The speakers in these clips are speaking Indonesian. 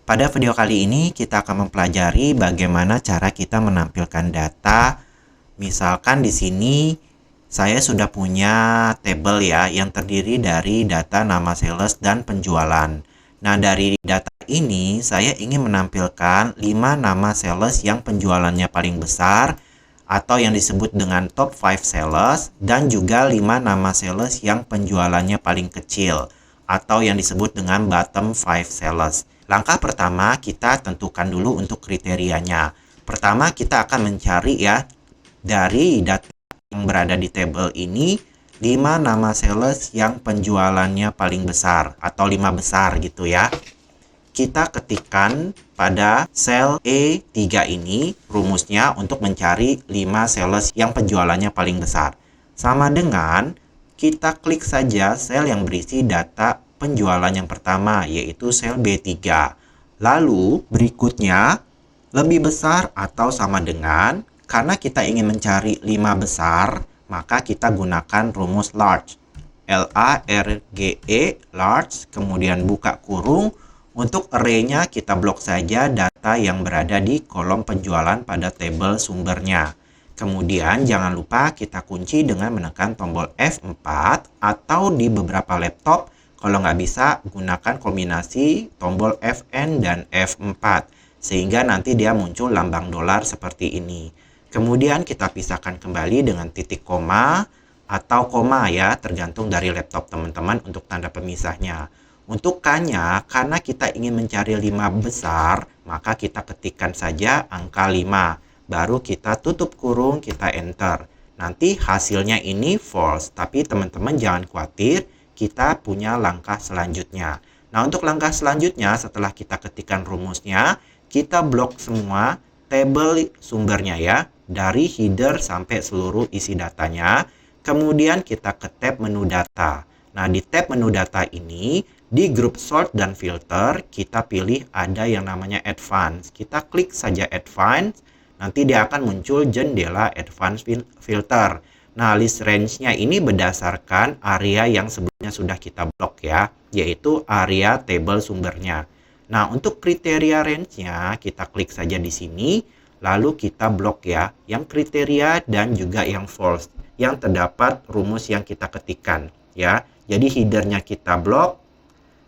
Pada video kali ini kita akan mempelajari bagaimana cara kita menampilkan data. Misalkan di sini saya sudah punya tabel ya yang terdiri dari data nama sales dan penjualan. Nah, dari data ini saya ingin menampilkan 5 nama sales yang penjualannya paling besar atau yang disebut dengan top 5 sales dan juga 5 nama sales yang penjualannya paling kecil atau yang disebut dengan bottom 5 sales. Langkah pertama, kita tentukan dulu untuk kriterianya. Pertama, kita akan mencari ya, dari data yang berada di tabel ini, 5 nama sales yang penjualannya paling besar, atau 5 besar gitu ya. Kita ketikkan pada sel E3 ini, rumusnya untuk mencari 5 sales yang penjualannya paling besar. Sama dengan, kita klik saja sel yang berisi data penjualan yang pertama, yaitu sel B3. Lalu berikutnya lebih besar atau sama dengan, karena kita ingin mencari 5 besar, maka kita gunakan rumus large. L-A-R-G-E, large, kemudian buka kurung. Untuk array-nya kita blok saja data yang berada di kolom penjualan pada tabel sumbernya. Kemudian jangan lupa kita kunci dengan menekan tombol F4 atau di beberapa laptop kalau nggak bisa gunakan kombinasi tombol Fn dan F4 sehingga nanti dia muncul lambang dolar seperti ini. Kemudian kita pisahkan kembali dengan titik koma atau koma ya, tergantung dari laptop teman-teman untuk tanda pemisahnya. Untuk K-nya, karena kita ingin mencari 5 besar, maka kita ketikkan saja angka 5. Baru kita tutup kurung, kita enter. Nanti hasilnya ini false, tapi teman-teman jangan khawatir, kita punya langkah selanjutnya. Nah, untuk langkah selanjutnya setelah kita ketikkan rumusnya, kita blok semua tabel sumbernya ya, dari header sampai seluruh isi datanya. Kemudian kita ke tab menu data. Nah, di tab menu data ini, di grup sort dan filter, kita pilih ada yang namanya advance. Kita klik saja advance, nanti dia akan muncul jendela advance filter. Nah, list range-nya ini berdasarkan area yang sebelumnya sudah kita blok ya, yaitu area table sumbernya. Nah, untuk kriteria range-nya, kita klik saja di sini, lalu kita blok ya, yang kriteria dan juga yang false, yang terdapat rumus yang kita ketikkan ya. Jadi header-nya kita blok,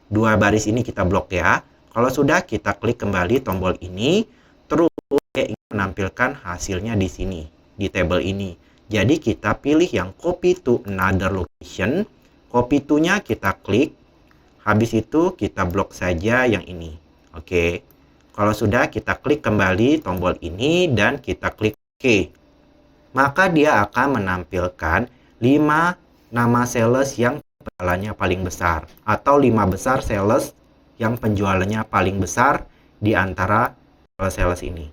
2 baris ini kita blok ya. Kalau sudah, kita klik kembali tombol ini, terus saya ingin menampilkan hasilnya di sini, di table ini. Jadi kita pilih yang copy to another location. Copy to-nya kita klik. Habis itu kita blok saja yang ini. Oke. Kalau sudah, kita klik kembali tombol ini dan kita klik OK. Maka dia akan menampilkan 5 nama sales yang penjualannya paling besar. Atau 5 besar sales yang penjualannya paling besar di antara sales ini.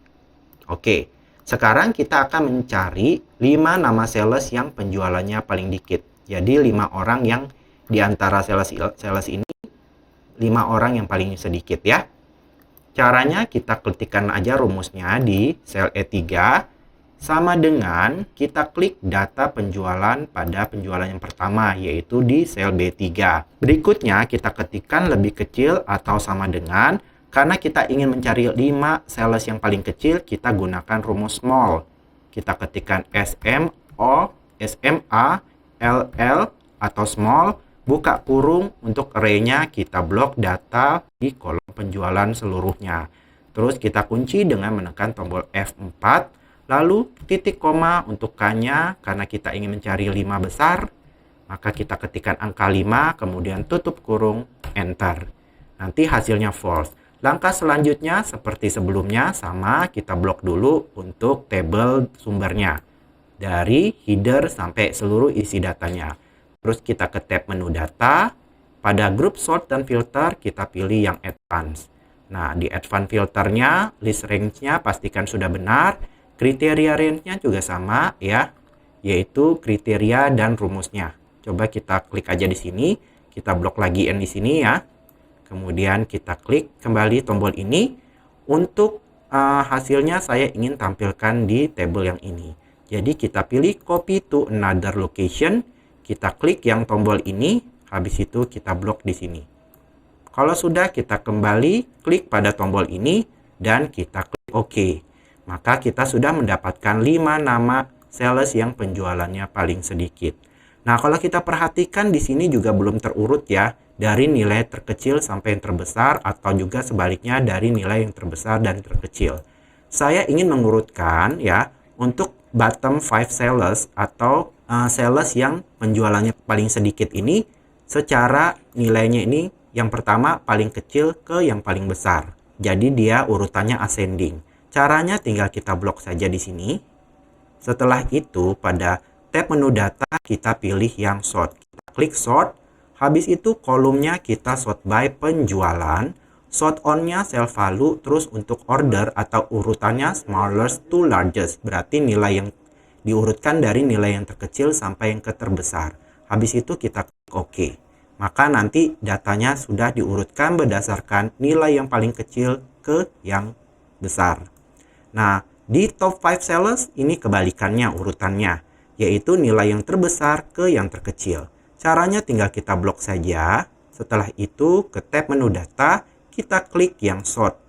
Oke. Sekarang kita akan mencari 5 nama sales yang penjualannya paling dikit. Jadi 5 orang yang di antara sales ini, 5 orang yang paling sedikit ya. Caranya kita ketikkan aja rumusnya di sel E3. Sama dengan kita klik data penjualan pada penjualan yang pertama, yaitu di sel B3. Berikutnya kita ketikkan lebih kecil atau sama dengan, karena kita ingin mencari 5 sales yang paling kecil, kita gunakan rumus small. Kita ketikkan SMO, SMA, LL, atau small. Buka kurung, untuk array-nya kita blok data di kolom penjualan seluruhnya. Terus kita kunci dengan menekan tombol F4. Lalu titik koma untuk K-nya, karena kita ingin mencari 5 besar, maka kita ketikkan angka 5, kemudian tutup kurung, enter. Nanti hasilnya false. Langkah selanjutnya seperti sebelumnya sama, kita blok dulu untuk tabel sumbernya. Dari header sampai seluruh isi datanya. Terus kita ke tab menu data. Pada grup sort dan filter kita pilih yang advance. Nah, di advance filternya, list range-nya pastikan sudah benar. Kriteria range-nya juga sama ya, yaitu kriteria dan rumusnya. Coba kita klik aja di sini. Kita blok lagi yang di sini ya. Kemudian kita klik kembali tombol ini. Untuk hasilnya saya ingin tampilkan di table yang ini. Jadi kita pilih copy to another location. Kita klik yang tombol ini. Habis itu kita blok di sini. Kalau sudah, kita kembali klik pada tombol ini dan kita klik OK. Maka kita sudah mendapatkan 5 nama sales yang penjualannya paling sedikit. Nah, kalau kita perhatikan di sini juga belum terurut ya, dari nilai terkecil sampai yang terbesar atau juga sebaliknya dari nilai yang terbesar dan terkecil. Saya ingin mengurutkan ya untuk bottom 5 sales atau sales yang penjualannya paling sedikit ini secara nilainya ini yang pertama paling kecil ke yang paling besar. Jadi dia urutannya ascending. Caranya tinggal kita blok saja di sini. Setelah itu pada tab menu data kita pilih yang sort. Kita klik sort. Habis itu kolomnya kita sort by penjualan. Sort on-nya sell value. Terus untuk order atau urutannya smallest to largest. Berarti nilai yang diurutkan dari nilai yang terkecil sampai yang ke terbesar. Habis itu kita klik OK. Maka nanti datanya sudah diurutkan berdasarkan nilai yang paling kecil ke yang besar. Nah, di top 5 sellers ini kebalikannya urutannya, yaitu nilai yang terbesar ke yang terkecil. Caranya tinggal kita blok saja. Setelah itu ke tab menu data, kita klik yang sort.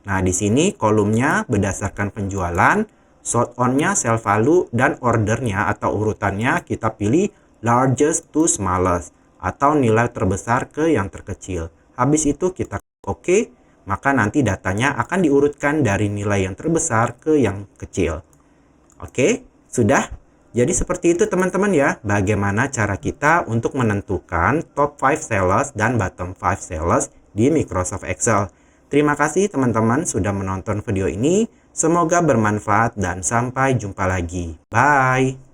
Nah, di sini kolomnya berdasarkan penjualan, sort on-nya sell value, dan ordernya atau urutannya kita pilih largest to smallest atau nilai terbesar ke yang terkecil. Habis itu kita klik OK, maka nanti datanya akan diurutkan dari nilai yang terbesar ke yang kecil. Oke, sudah? Jadi seperti itu teman-teman ya, bagaimana cara kita untuk menentukan top 5 sales dan bottom 5 sales di Microsoft Excel. Terima kasih teman-teman sudah menonton video ini. Semoga bermanfaat dan sampai jumpa lagi. Bye!